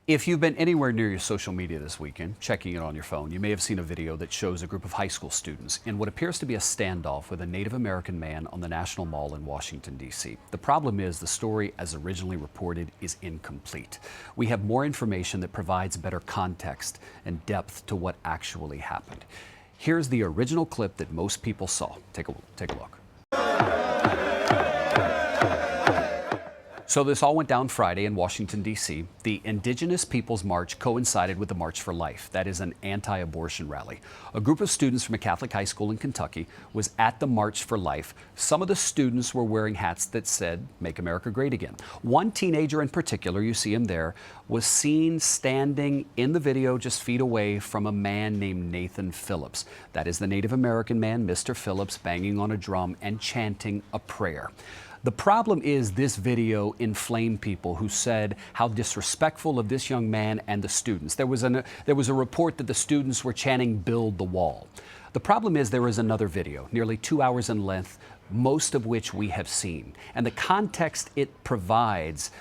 If you've been anywhere near your social media this weekend, checking it on your phone, you may have seen a video that shows a group of high school students in what appears to be a standoff with a Native American man on the National Mall in Washington, D.C. The problem is the story, as originally reported, is incomplete. We have more information that provides better context and depth to what actually happened. Here's the original clip that most people saw. Take a look. So this all went down Friday in Washington, D.C. The Indigenous Peoples March coincided with the March for Life. That is an anti-abortion rally. A group of students from a Catholic high school in Kentucky was at the March for Life. Some of the students were wearing hats that said, "Make America Great Again." One teenager in particular, you see him there, was seen standing in the video just feet away from a man named Nathan Phillips. That is the Native American man, Mr. Phillips, banging on a drum and chanting a prayer. The problem is this video inflamed people who said how disrespectful of this young man and the students. There was a report that the students were chanting "Build the Wall." The problem is there is another video, nearly 2 hours in length, most of which we have seen. And the context it provides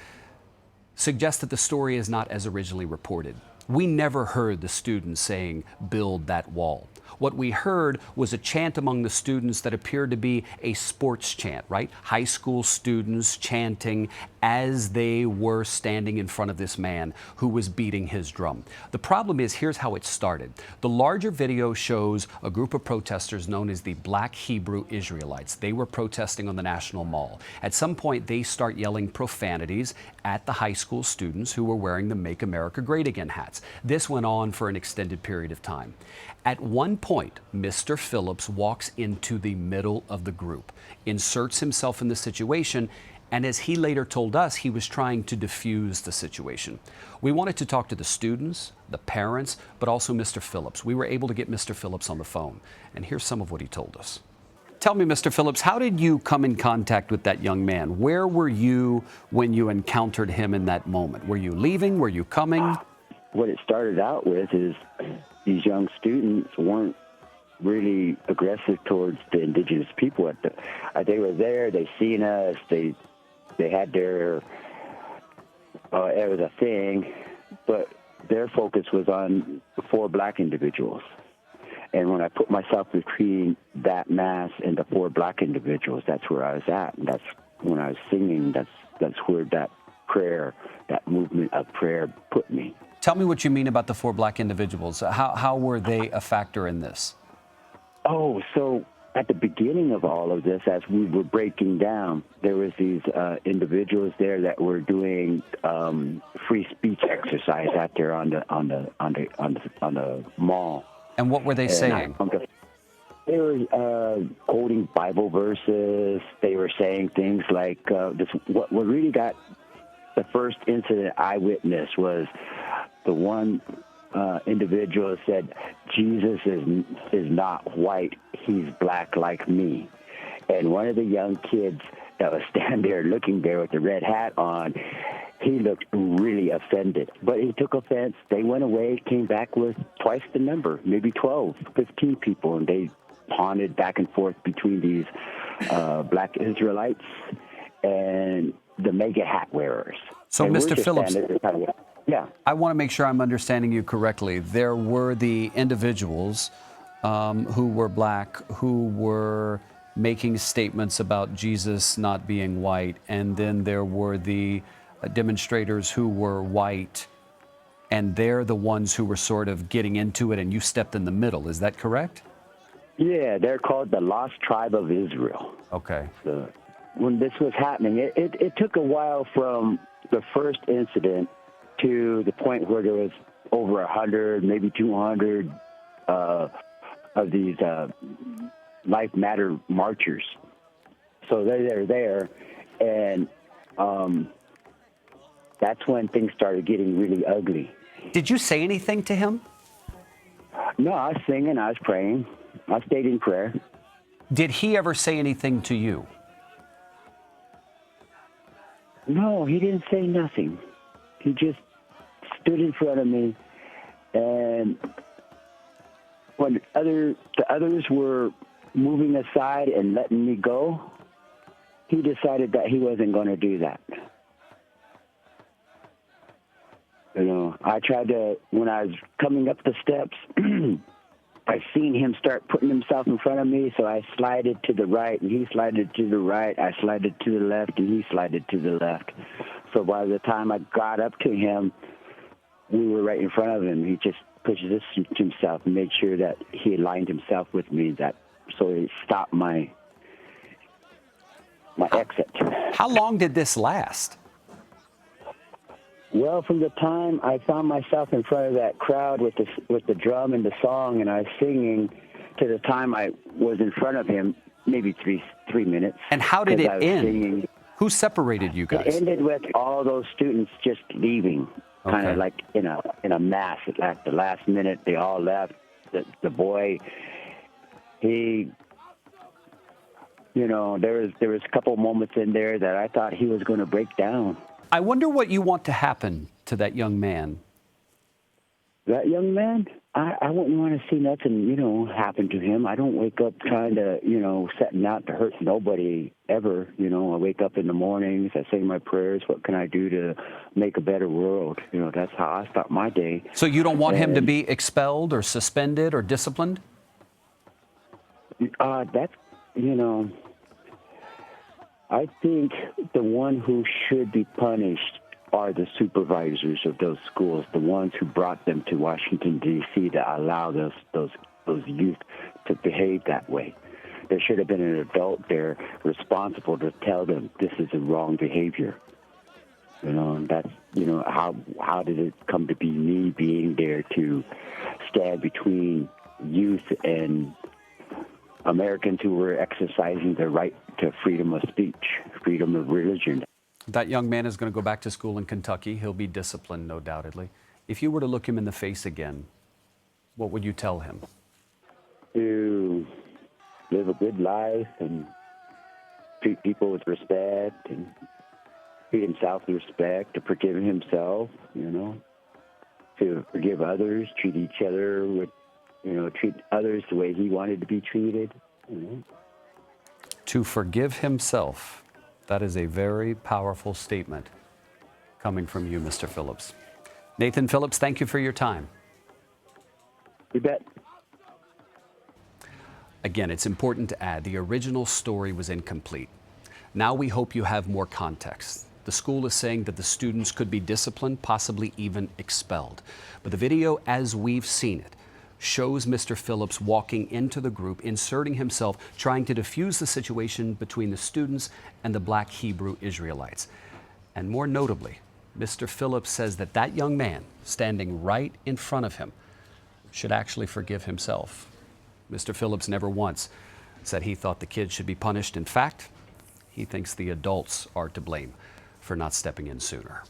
suggests that the story is not as originally reported. We never heard the students saying, "Build that wall." What we heard was a chant among the students that appeared to be a sports chant, right? High school students chanting as they were standing in front of this man who was beating his drum. The problem is, here's how it started. The larger video shows a group of protesters known as the Black Hebrew Israelites. They were protesting on the National Mall. At some point, they start yelling profanities at the high school students who were wearing the "Make America Great Again" hats. This went on for an extended period of time. At one point, Mr. Phillips walks into the middle of the group, inserts himself in the situation, and as he later told us, he was trying to diffuse the situation. We wanted to talk to the students, the parents, but also Mr. Phillips. We were able to get Mr. Phillips on the phone, and here's some of what he told us. Tell me, Mr. Phillips, how did you come in contact with that young man? Where were you when you encountered him in that moment? Were you leaving? Were you coming? What it started out with is these young students weren't really aggressive towards the indigenous people. They were there, they seen us, they had their, it was a thing, but their focus was on 4 black individuals. And when I put myself between that mass and the 4 black individuals, that's where I was at. And that's when I was singing, that's where that prayer, that movement of prayer put me. Tell me what you mean about the 4 black individuals. How were they a factor in this? Oh, so at the beginning of all of this, as we were breaking down, there was these individuals there that were doing free speech exercise out there on the mall. And what were they saying? They were quoting Bible verses. They were saying things like what really got the first incident I witnessed was the one individual said, "Jesus is not white, he's black like me." And one of the young kids that was standing there looking there with the red hat on, he looked really offended. But he took offense. They went away, came back with twice the number, maybe 12, 15 people, and they haunted back and forth between these black Israelites and the mega hat wearers. So, Mr. Phillips, yeah. I want to make sure I'm understanding you correctly. There were the individuals who were black, who were making statements about Jesus not being white, and then there were the demonstrators who were white, and they're the ones who were sort of getting into it, and you stepped in the middle. Is that correct? Yeah, they're called the Lost Tribe of Israel. Okay. When this was happening, it took a while from the first incident to the point where there was over 100, maybe 200 of these Life Matter marchers. So they're there, and that's when things started getting really ugly. Did you say anything to him? No, I was singing, I was praying. I stayed in prayer. Did he ever say anything to you? No, he didn't say nothing. He just stood in front of me, and when the others were moving aside and letting me go, he decided that he wasn't going to do that. You know, I tried to, when I was coming up the steps, I seen him start putting himself in front of me, so I slided to the right, and he slided to the right. I slided to the left, and he slided to the left. So by the time I got up to him, we were right in front of him. He just pushes himself and made sure that he aligned himself with me, so he stopped my exit. How long did this last? Well, from the time I found myself in front of that crowd with the drum and the song, and I was singing, to the time I was in front of him, maybe three minutes. And how did it end? Singing. Who separated you guys? It ended with all those students just leaving, kind Okay. of like in a mass. At the last minute, they all left. The boy, he, you know, there was a couple moments in there that I thought he was going to break down. I wonder what you want to happen to that young man. That young man, I wouldn't want to see nothing, you know, happen to him. I don't wake up trying to, you know, setting out to hurt nobody ever. You know, I wake up in the mornings, I say my prayers. What can I do to make a better world? You know, that's how I start my day. So you don't want him to be expelled or suspended or disciplined? That's, you know, I think the one who should be punished are the supervisors of those schools, the ones who brought them to Washington, D.C. to allow those youth to behave that way. There should have been an adult there responsible to tell them this is a wrong behavior. You know, and that's, you know, how did it come to be me being there to stand between youth and Americans who were exercising their right to freedom of speech, freedom of religion. That young man is going to go back to school in Kentucky. He'll be disciplined, no doubtedly. If you were to look him in the face again, what would you tell him? To live a good life and treat people with respect and treat himself with respect, to forgive himself, you know, to forgive others, treat each other with, you know, treat others the way he wanted to be treated. You know. To forgive himself. That is a very powerful statement coming from you, Mr. Phillips. Nathan Phillips, thank you for your time. You bet. Again, it's important to add the original story was incomplete. Now we hope you have more context. The school is saying that the students could be disciplined, possibly even expelled. But the video, as we've seen it, shows Mr. Phillips walking into the group, inserting himself, trying to defuse the situation between the students and the black Hebrew Israelites. And more notably, Mr. Phillips says that that young man standing right in front of him should actually forgive himself. Mr. Phillips never once said he thought the kids should be punished. In fact, he thinks the adults are to blame for not stepping in sooner.